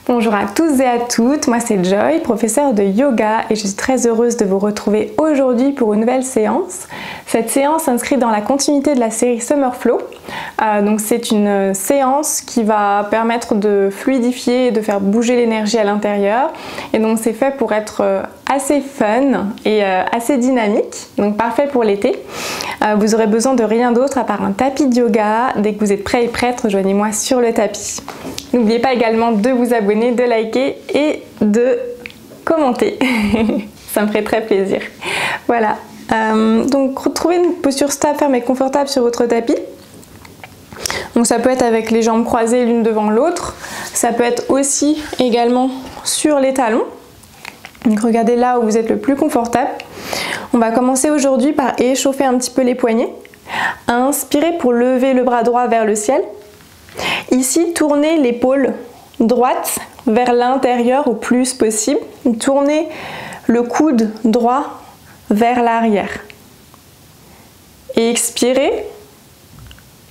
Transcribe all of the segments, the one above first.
Bonjour à tous et à toutes, moi c'est Joy, professeure de yoga et je suis très heureuse de vous retrouver aujourd'hui pour une nouvelle séance. Cette séance s'inscrit dans la continuité de la série Summer Flow. Donc c'est une séance qui va permettre de fluidifier et de faire bouger l'énergie à l'intérieur. Et donc c'est fait pour être assez fun et assez dynamique, donc parfait pour l'été. Vous aurez besoin de rien d'autre à part un tapis de yoga. Dès que vous êtes prêts et prêtes, rejoignez-moi sur le tapis. N'oubliez pas également de vous abonner, de liker et de commenter. Ça me ferait très plaisir. Voilà. Donc retrouvez une posture stable, ferme et confortable sur votre tapis. Donc ça peut être avec les jambes croisées l'une devant l'autre. Ça peut être aussi également sur les talons. Donc regardez là où vous êtes le plus confortable. On va commencer aujourd'hui par échauffer un petit peu les poignets. Inspirez pour lever le bras droit vers le ciel. Ici, tournez l'épaule droite vers l'intérieur au plus possible. Tournez le coude droit vers l'arrière. Et expirez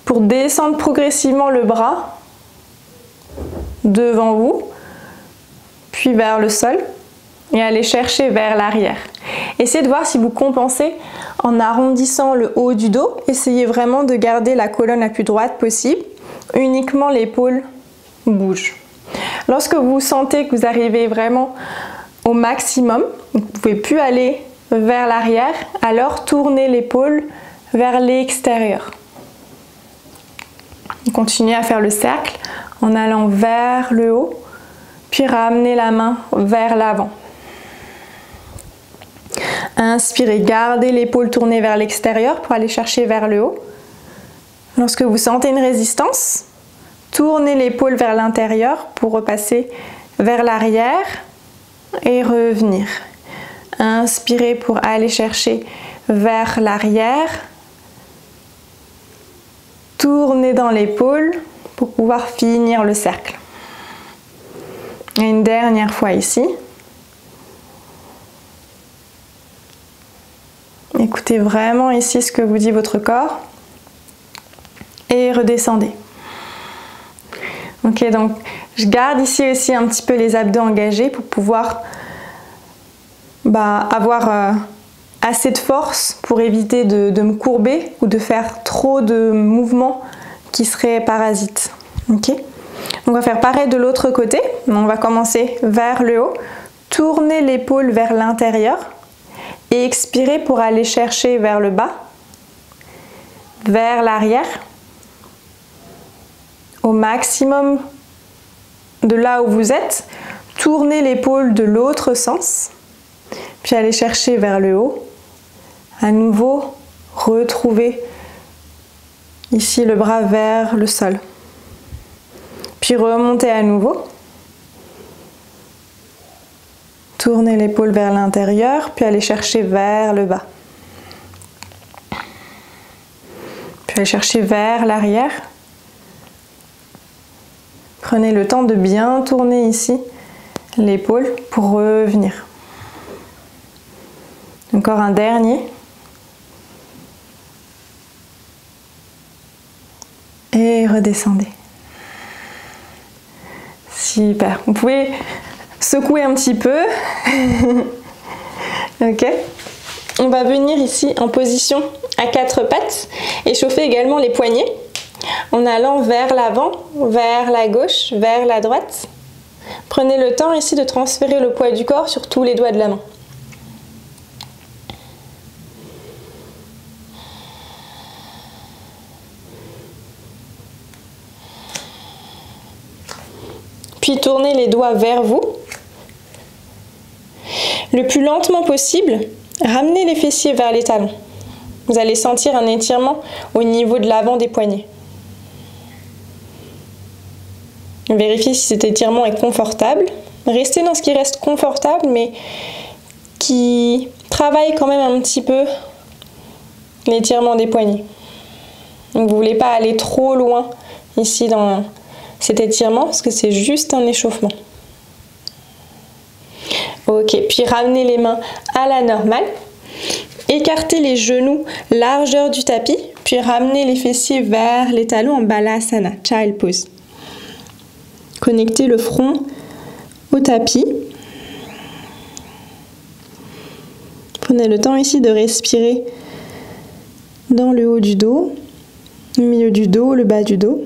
pour descendre progressivement le bras devant vous, puis vers le sol et aller chercher vers l'arrière. Essayez de voir si vous compensez en arrondissant le haut du dos. Essayez vraiment de garder la colonne la plus droite possible. Uniquement l'épaule bouge. Lorsque vous sentez que vous arrivez vraiment au maximum, vous ne pouvez plus aller vers l'arrière, alors tournez l'épaule vers l'extérieur. Continuez à faire le cercle en allant vers le haut, puis ramenez la main vers l'avant. Inspirez, gardez l'épaule tournée vers l'extérieur pour aller chercher vers le haut. Lorsque vous sentez une résistance, tournez l'épaule vers l'intérieur pour repasser vers l'arrière et revenir. Inspirez pour aller chercher vers l'arrière. Tournez dans l'épaule pour pouvoir finir le cercle. Et une dernière fois ici. Écoutez vraiment ici ce que vous dit votre corps. Et redescendez. Ok, donc je garde ici aussi un petit peu les abdos engagés pour pouvoir avoir assez de force pour éviter de me courber ou de faire trop de mouvements qui seraient parasites. Ok, on va faire pareil de l'autre côté. On va commencer vers le haut, tourner l'épaule vers l'intérieur et expirer pour aller chercher vers le bas, vers l'arrière. Au maximum de là où vous êtes, tournez l'épaule de l'autre sens, puis allez chercher vers le haut. À nouveau, retrouvez ici le bras vers le sol. Puis remontez à nouveau. Tournez l'épaule vers l'intérieur, puis allez chercher vers le bas. Puis allez chercher vers l'arrière. Prenez le temps de bien tourner ici l'épaule pour revenir. Encore un dernier. Et redescendez. Super. Vous pouvez secouer un petit peu. Ok. On va venir ici en position à quatre pattes et chauffer également les poignets. En allant vers l'avant, vers la gauche, vers la droite. Prenez le temps ici de transférer le poids du corps sur tous les doigts de la main. Puis tournez les doigts vers vous. Le plus lentement possible, ramenez les fessiers vers les talons. Vous allez sentir un étirement au niveau de l'avant des poignets. Vérifiez si cet étirement est confortable. Restez dans ce qui reste confortable, mais qui travaille quand même un petit peu l'étirement des poignets. Donc vous ne voulez pas aller trop loin ici dans cet étirement, parce que c'est juste un échauffement. Ok, puis ramenez les mains à la normale. Écartez les genoux largeur du tapis, puis ramenez les fessiers vers les talons en Balasana, Child Pose. Connectez le front au tapis. Prenez le temps ici de respirer dans le haut du dos, le milieu du dos, le bas du dos.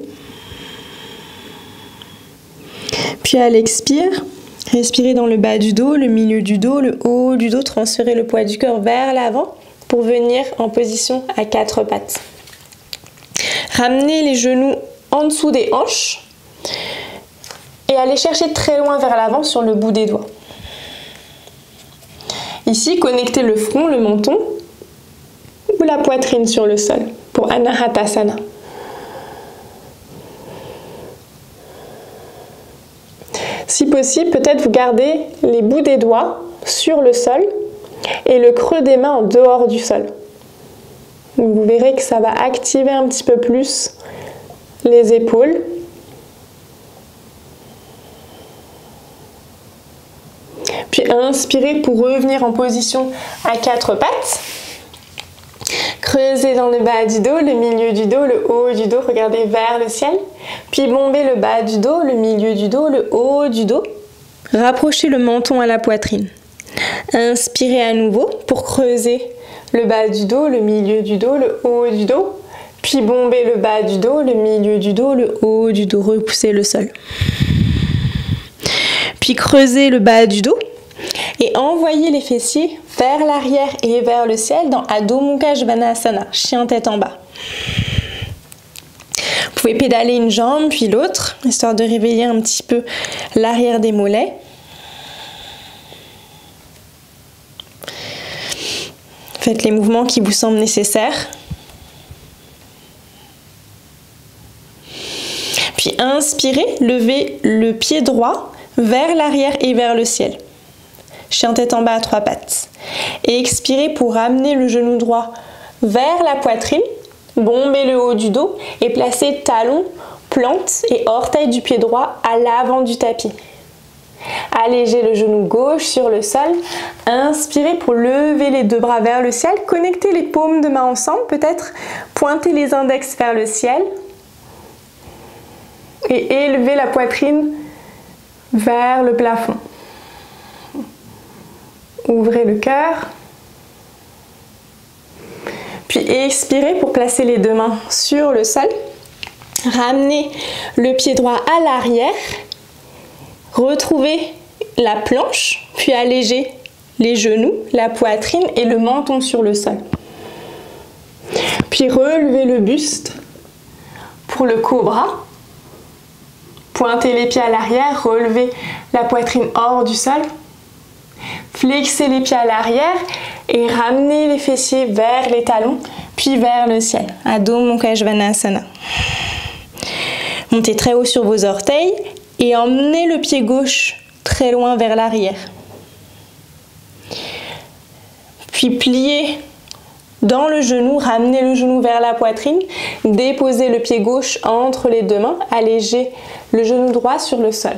Puis à l'expire, respirez dans le bas du dos, le milieu du dos, le haut du dos, transférez le poids du corps vers l'avant pour venir en position à 4 pattes. Ramenez les genoux en dessous des hanches et allez chercher très loin vers l'avant sur le bout des doigts. Ici, connectez le front, le menton ou la poitrine sur le sol pour Anahatasana. Si possible, peut-être vous gardez les bouts des doigts sur le sol et le creux des mains en dehors du sol. Donc vous verrez que ça va activer un petit peu plus les épaules. Puis inspirez pour revenir en position à 4 pattes. Creusez dans le bas du dos, le milieu du dos, le haut du dos, regardez vers le ciel. Puis bombez le bas du dos, le milieu du dos, le haut du dos. Rapprochez le menton à la poitrine. Inspirez à nouveau pour creuser le bas du dos, le milieu du dos, le haut du dos. Puis bombez le bas du dos, le milieu du dos, le haut du dos. Repoussez le sol. Puis creusez le bas du dos et envoyez les fessiers vers l'arrière et vers le ciel dans Adho Mukha Svanasana, chien tête en bas. Vous pouvez pédaler une jambe puis l'autre, histoire de réveiller un petit peu l'arrière des mollets. Faites les mouvements qui vous semblent nécessaires. Puis inspirez, levez le pied droit vers l'arrière et vers le ciel. Chien tête en bas à 3 pattes. Et expirez pour ramener le genou droit vers la poitrine, bombez le haut du dos et placez talon, plante et orteil du pied droit à l'avant du tapis. Allégez le genou gauche sur le sol. Inspirez pour lever les deux bras vers le ciel. Connectez les paumes de main ensemble. Peut-être pointez les index vers le ciel. Et élevez la poitrine vers le plafond. Ouvrez le cœur. Puis expirez pour placer les deux mains sur le sol. Ramenez le pied droit à l'arrière. Retrouvez la planche, puis allégez les genoux, la poitrine et le menton sur le sol. Puis relevez le buste pour le cobra. Pointez les pieds à l'arrière, relevez la poitrine hors du sol. Flexez les pieds à l'arrière et ramenez les fessiers vers les talons, puis vers le ciel. Adho Mukha Svanasana. Montez très haut sur vos orteils et emmenez le pied gauche très loin vers l'arrière. Puis pliez dans le genou, ramenez le genou vers la poitrine, déposez le pied gauche entre les deux mains, allégez le genou droit sur le sol.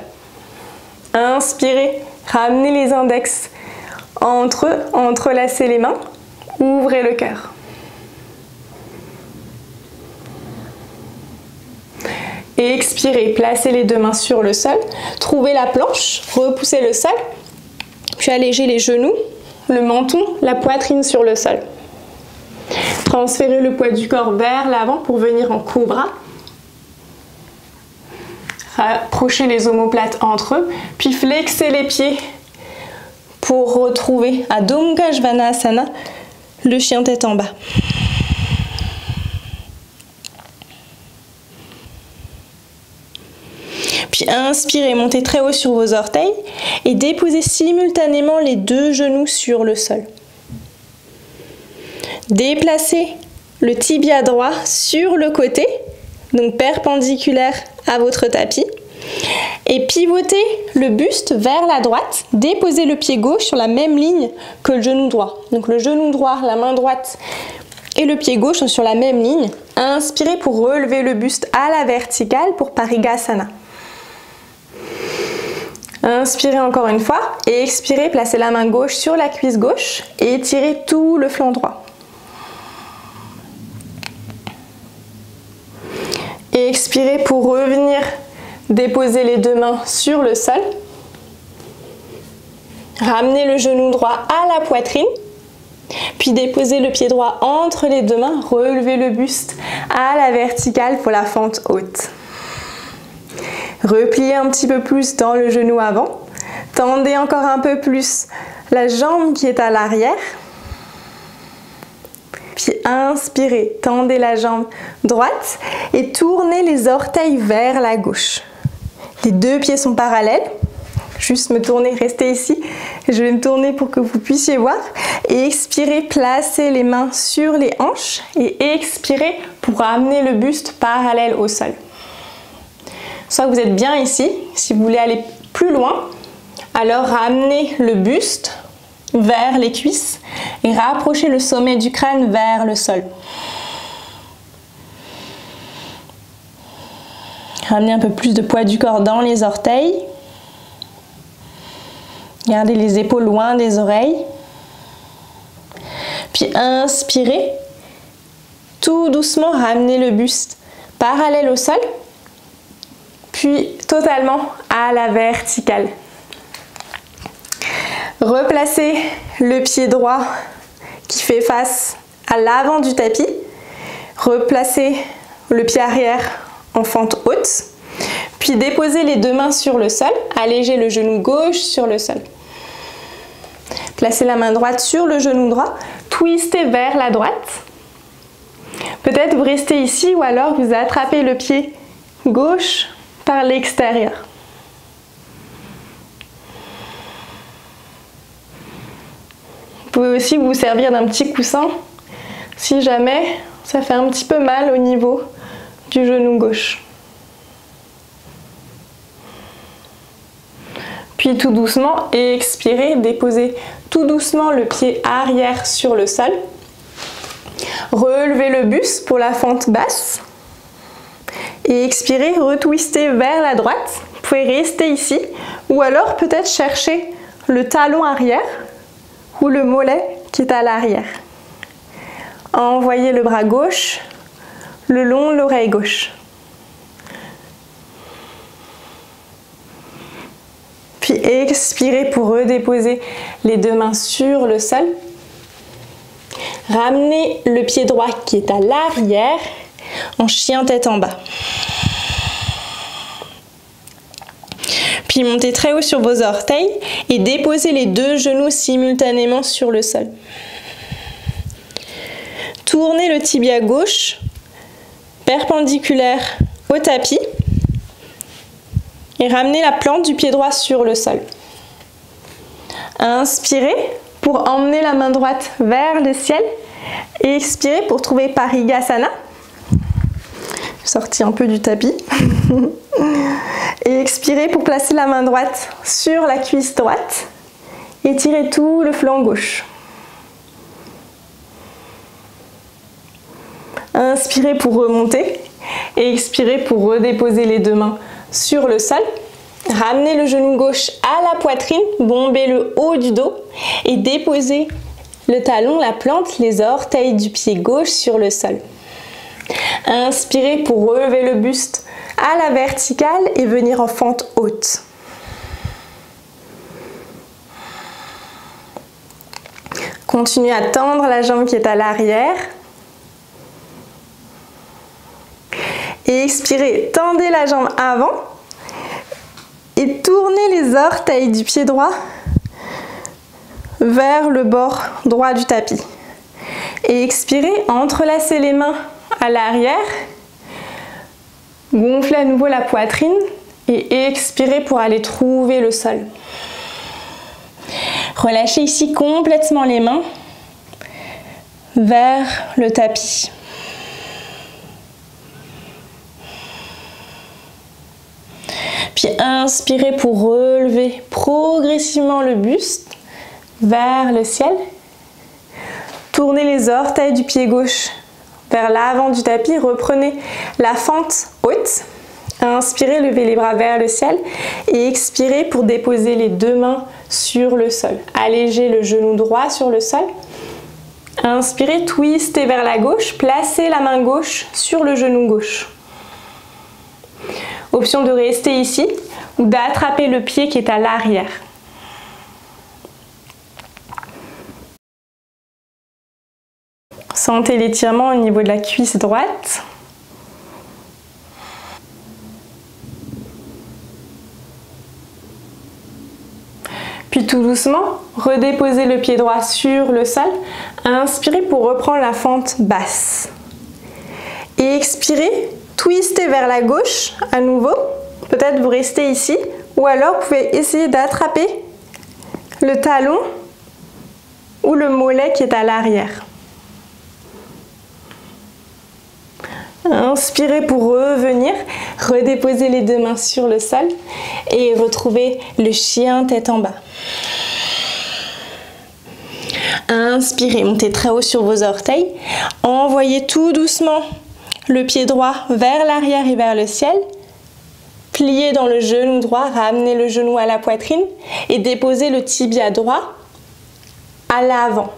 Inspirez, ramenez les index entre eux, entrelacez les mains, ouvrez le cœur. Et expirez, placez les deux mains sur le sol, trouvez la planche, repoussez le sol, puis allégez les genoux, le menton, la poitrine sur le sol. Transférez le poids du corps vers l'avant pour venir en cobra. Rapprochez les omoplates entre eux, puis flexez les pieds pour retrouver Adho Mukha Svanasana, le chien tête en bas. Puis inspirez, montez très haut sur vos orteils et déposez simultanément les deux genoux sur le sol. Déplacez le tibia droit sur le côté, donc perpendiculaire à votre tapis. Et pivotez le buste vers la droite, déposez le pied gauche sur la même ligne que le genou droit. Donc le genou droit, la main droite et le pied gauche sont sur la même ligne. Inspirez pour relever le buste à la verticale pour Parigasana. Inspirez encore une fois et expirez, placez la main gauche sur la cuisse gauche et étirez tout le flanc droit. Et expirez pour revenir déposer les deux mains sur le sol. Ramenez le genou droit à la poitrine. Puis déposez le pied droit entre les deux mains. Relevez le buste à la verticale pour la fente haute. Repliez un petit peu plus dans le genou avant. Tendez encore un peu plus la jambe qui est à l'arrière. Puis inspirez, tendez la jambe droite et tournez les orteils vers la gauche. Les deux pieds sont parallèles. Juste me tourner, restez ici. Je vais me tourner pour que vous puissiez voir. Et expirez, placez les mains sur les hanches. Et expirez pour amener le buste parallèle au sol. Soit vous êtes bien ici. Si vous voulez aller plus loin, alors ramenez le buste vers les cuisses et rapprochez le sommet du crâne vers le sol. Ramenez un peu plus de poids du corps dans les orteils. Gardez les épaules loin des oreilles. Puis inspirez. Tout doucement, ramenez le buste parallèle au sol. Puis totalement à la verticale. Replacez le pied droit qui fait face à l'avant du tapis. Replacez le pied arrière en fente haute. Puis déposez les deux mains sur le sol. Allégez le genou gauche sur le sol. Placez la main droite sur le genou droit. Twistez vers la droite. Peut-être vous restez ici ou alors vous attrapez le pied gauche par l'extérieur. Vous pouvez aussi vous servir d'un petit coussin si jamais ça fait un petit peu mal au niveau du genou gauche. Puis tout doucement, expirez, déposez tout doucement le pied arrière sur le sol. Relevez le buste pour la fente basse. Et expirez, retwistez vers la droite. Vous pouvez rester ici ou alors peut-être chercher le talon arrière ou le mollet qui est à l'arrière. Envoyez le bras gauche le long de l'oreille gauche. Puis expirez pour redéposer les deux mains sur le sol. Ramenez le pied droit qui est à l'arrière en chien tête en bas. Puis montez très haut sur vos orteils et déposez les deux genoux simultanément sur le sol. Tournez le tibia gauche perpendiculaire au tapis et ramenez la plante du pied droit sur le sol. Inspirez pour emmener la main droite vers le ciel et expirez pour trouver Parigasana. Sorti un peu du tapis. Et expirez pour placer la main droite sur la cuisse droite. Étirez tout le flanc gauche. Inspirez pour remonter et expirez pour redéposer les deux mains sur le sol. Ramenez le genou gauche à la poitrine, bombez le haut du dos et déposez le talon, la plante, les orteils du pied gauche sur le sol. Inspirez pour relever le buste à la verticale et venir en fente haute. Continuez à tendre la jambe qui est à l'arrière. Et expirez, tendez la jambe avant et tournez les orteils du pied droit vers le bord droit du tapis. Et expirez, entrelacez les mains à l'arrière, gonflez à nouveau la poitrine et expirez pour aller trouver le sol. Relâchez ici complètement les mains vers le tapis. Puis inspirez pour relever progressivement le buste vers le ciel. Tournez les orteils du pied gauche vers l'avant du tapis. Reprenez la fente haute. Inspirez, levez les bras vers le ciel. Et expirez pour déposer les deux mains sur le sol. Allégez le genou droit sur le sol. Inspirez, twistez vers la gauche. Placez la main gauche sur le genou gauche. Option de rester ici ou d'attraper le pied qui est à l'arrière. Sentez l'étirement au niveau de la cuisse droite. Puis tout doucement, redéposez le pied droit sur le sol. Inspirez pour reprendre la fente basse. Et expirez, twistez vers la gauche à nouveau. Peut-être vous restez ici. Ou alors vous pouvez essayer d'attraper le talon ou le mollet qui est à l'arrière. Inspirez pour revenir, redéposez les deux mains sur le sol et retrouvez le chien tête en bas. Inspirez, montez très haut sur vos orteils, envoyez tout doucement le pied droit vers l'arrière et vers le ciel. Pliez dans le genou droit, ramenez le genou à la poitrine et déposez le tibia droit à l'avant.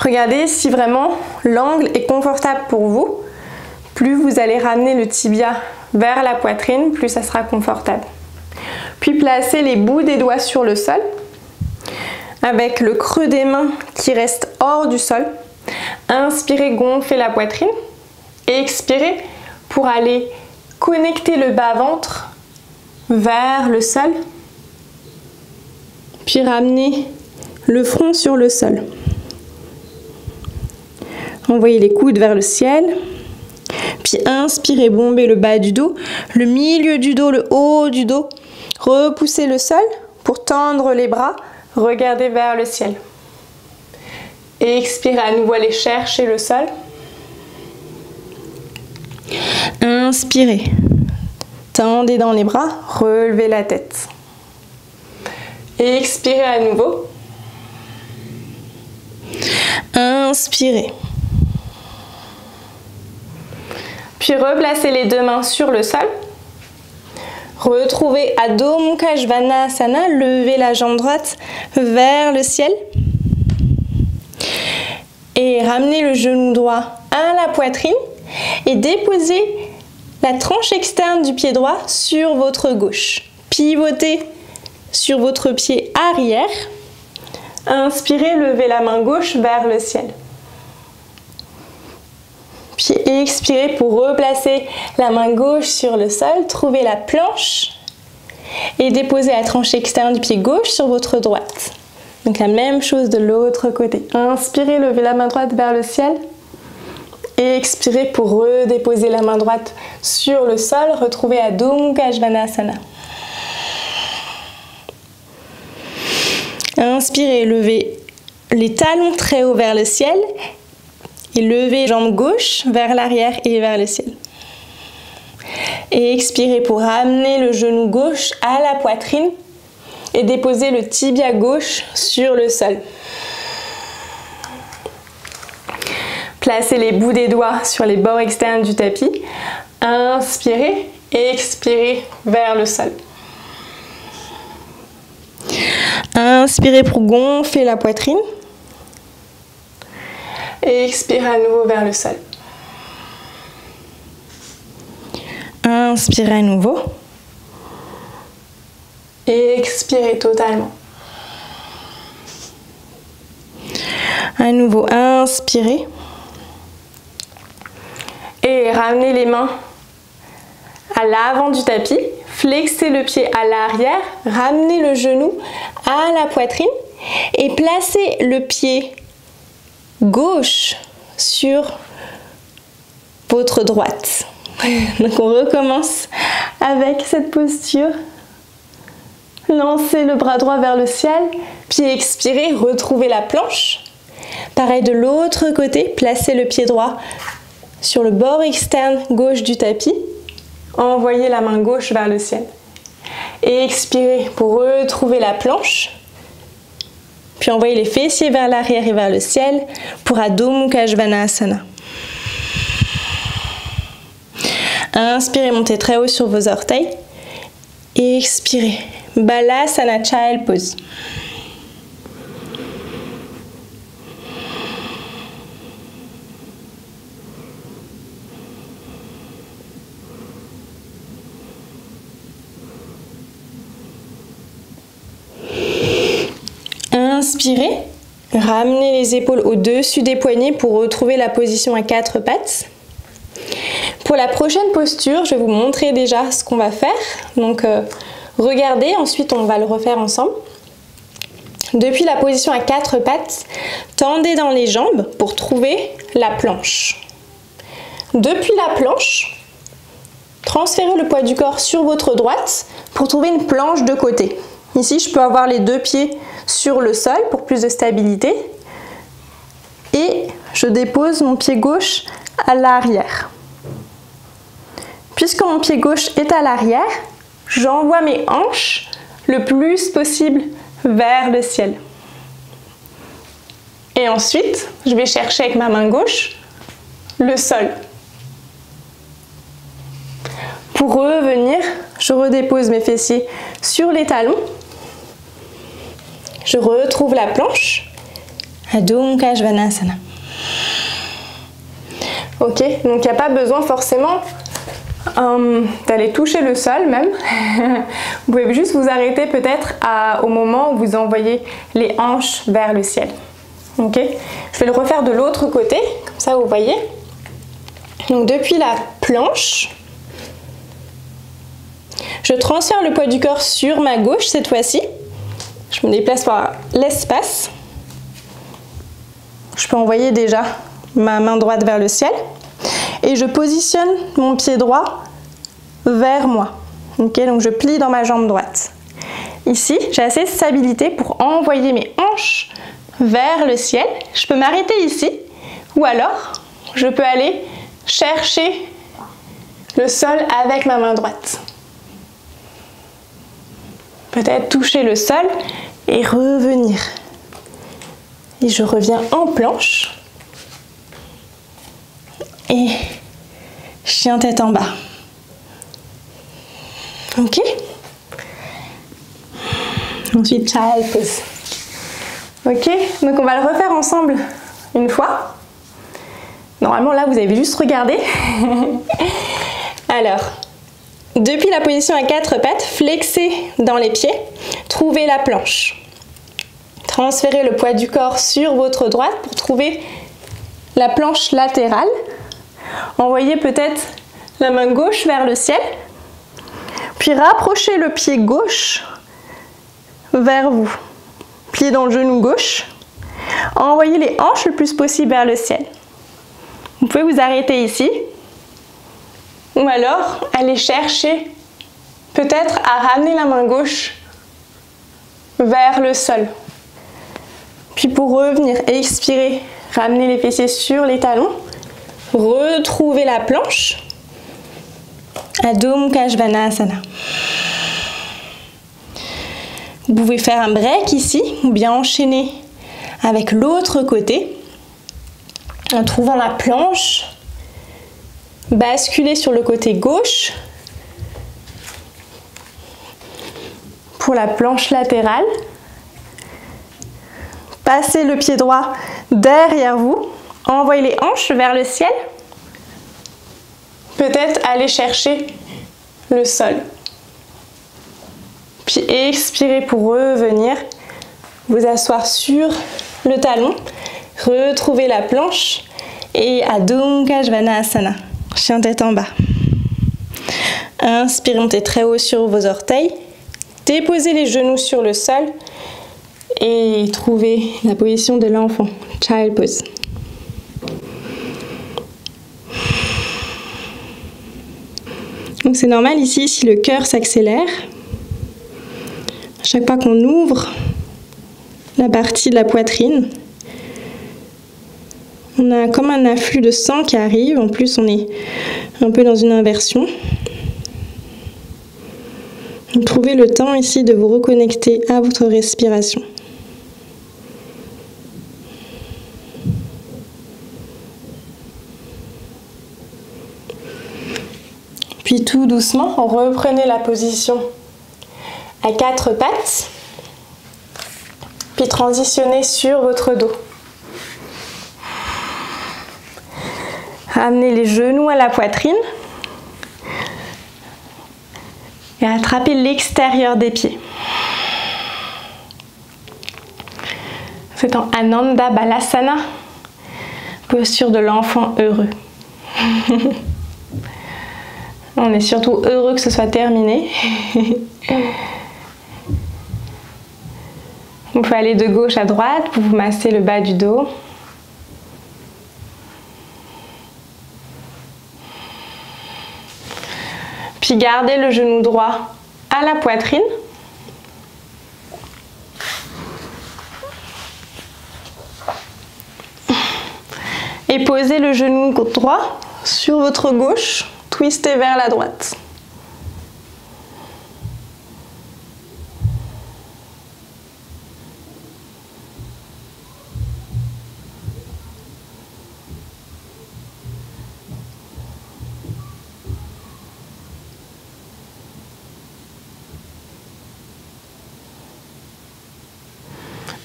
Regardez si vraiment l'angle est confortable pour vous. Plus vous allez ramener le tibia vers la poitrine, plus ça sera confortable. Puis placez les bouts des doigts sur le sol avec le creux des mains qui reste hors du sol. Inspirez, gonflez la poitrine et expirez pour aller connecter le bas-ventre vers le sol. Puis ramenez le front sur le sol. Envoyez les coudes vers le ciel. Puis inspirez, bombez le bas du dos, le milieu du dos, le haut du dos. Repoussez le sol pour tendre les bras. Regardez vers le ciel. Et expirez à nouveau, allez chercher le sol. Inspirez. Tendez dans les bras, relevez la tête. Et expirez à nouveau. Inspirez. Puis replacez les deux mains sur le sol. Retrouvez Adho Mukha Svanasana, levez la jambe droite vers le ciel. Et ramenez le genou droit à la poitrine et déposez la tranche externe du pied droit sur votre gauche. Pivotez sur votre pied arrière. Inspirez, levez la main gauche vers le ciel. Puis expirez pour replacer la main gauche sur le sol. Trouvez la planche et déposez la tranche externe du pied gauche sur votre droite. Donc la même chose de l'autre côté. Inspirez, levez la main droite vers le ciel. Et expirez pour redéposer la main droite sur le sol. Retrouvez Adho Mukha Svanasana. Inspirez, levez les talons très haut vers le ciel. Et levez jambe gauche vers l'arrière et vers le ciel. Et expirez pour ramener le genou gauche à la poitrine et déposer le tibia gauche sur le sol. Placez les bouts des doigts sur les bords externes du tapis. Inspirez et expirez vers le sol. Inspirez pour gonfler la poitrine. Et expirez à nouveau vers le sol. Inspirez à nouveau. Et expirez totalement. À nouveau, inspirez. Et ramenez les mains à l'avant du tapis. Flexez le pied à l'arrière. Ramenez le genou à la poitrine. Et placez le pied gauche sur votre droite. Donc on recommence avec cette posture. Lancez le bras droit vers le ciel, puis expirez, retrouvez la planche. Pareil de l'autre côté, placez le pied droit sur le bord externe gauche du tapis. Envoyez la main gauche vers le ciel. Et expirez pour retrouver la planche. Puis envoyez les fessiers vers l'arrière et vers le ciel pour Adho Mukha Svanasana. Inspirez, montez très haut sur vos orteils. Et expirez. Balasana Child Pose. Inspirez, Ramenez les épaules au-dessus des poignets pour retrouver la position à 4 pattes. Pour la prochaine posture, je vais vous montrer déjà ce qu'on va faire. Donc regardez, ensuite on va le refaire ensemble. Depuis la position à 4 pattes, tendez dans les jambes pour trouver la planche. Depuis la planche, transférez le poids du corps sur votre droite pour trouver une planche de côté. Ici, je peux avoir les deux pieds sur le sol pour plus de stabilité. Et je dépose mon pied gauche à l'arrière. Puisque mon pied gauche est à l'arrière, j'envoie mes hanches le plus possible vers le ciel. Et ensuite, je vais chercher avec ma main gauche le sol. Pour revenir, je redépose mes fessiers sur les talons. Je retrouve la planche. Adho Mukha Svanasana. Ok, donc il n'y a pas besoin forcément d'aller toucher le sol même. Vous pouvez juste vous arrêter peut-être au moment où vous envoyez les hanches vers le ciel. Ok, je vais le refaire de l'autre côté, comme ça vous voyez. Donc depuis la planche, je transfère le poids du corps sur ma gauche cette fois-ci. Je me déplace par l'espace. Je peux envoyer déjà ma main droite vers le ciel. Et je positionne mon pied droit vers moi. Okay, donc je plie dans ma jambe droite. Ici, j'ai assez de stabilité pour envoyer mes hanches vers le ciel. Je peux m'arrêter ici. Ou alors, je peux aller chercher le sol avec ma main droite. Peut-être toucher le sol et revenir. Et je reviens en planche. Et chien tête en bas. Ok. Ensuite, child pose. Ok, donc on va le refaire ensemble une fois. Normalement, là, vous avez juste regardé. Alors, depuis la position à 4 pattes, flexez dans les pieds, trouvez la planche. Transférez le poids du corps sur votre droite pour trouver la planche latérale. Envoyez peut-être la main gauche vers le ciel. Puis rapprochez le pied gauche vers vous. Pliez dans le genou gauche. Envoyez les hanches le plus possible vers le ciel. Vous pouvez vous arrêter ici. Ou alors aller chercher peut-être à ramener la main gauche vers le sol. Puis pour revenir et expirer, ramenez les fessiers sur les talons. Retrouvez la planche. Adho Mukha Svanasana. Vous pouvez faire un break ici ou bien enchaîner avec l'autre côté en trouvant la planche. Basculez sur le côté gauche pour la planche latérale. Passez le pied droit derrière vous. Envoyez les hanches vers le ciel. Peut-être aller chercher le sol. Puis expirez pour revenir. Vous asseoir sur le talon. Retrouvez la planche. Et Adho Mukha Svanasana. Chien tête en bas. Inspirez, montez très haut sur vos orteils. Déposez les genoux sur le sol. Et trouvez la position de l'enfant. Child pose. Donc c'est normal ici si le cœur s'accélère. À chaque fois qu'on ouvre la partie de la poitrine, on a comme un afflux de sang qui arrive. En plus, on est un peu dans une inversion. Donc, trouvez le temps ici de vous reconnecter à votre respiration. Puis tout doucement, reprenez la position à 4 pattes. Puis transitionnez sur votre dos. Ramenez les genoux à la poitrine. Et attrapez l'extérieur des pieds. C'est en Ananda Balasana, posture de l'enfant heureux. On est surtout heureux que ce soit terminé. Vous pouvez aller de gauche à droite pour vous masser le bas du dos. Puis gardez le genou droit à la poitrine. Et posez le genou droit sur votre gauche, twistez vers la droite.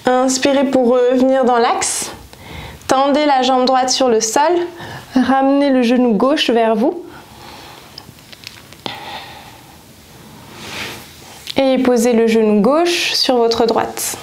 Inspirez pour revenir dans l'axe. Tendez la jambe droite sur le sol. Ramenez le genou gauche vers vous. Et posez le genou gauche sur votre droite.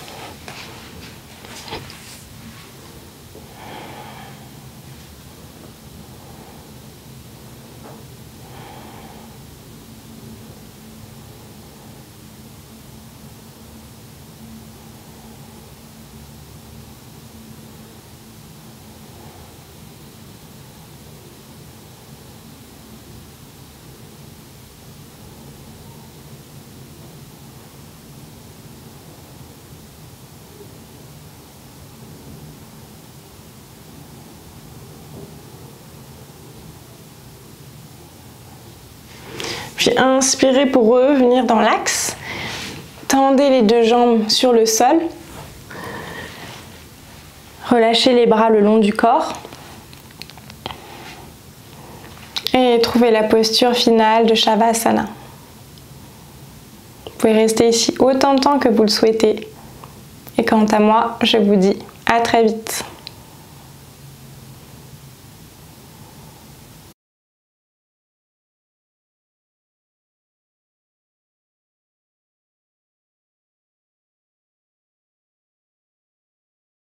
Puis inspirez pour revenir dans l'axe. Tendez les deux jambes sur le sol. Relâchez les bras le long du corps. Et trouvez la posture finale de Shavasana. Vous pouvez rester ici autant de temps que vous le souhaitez. Et quant à moi, je vous dis à très vite.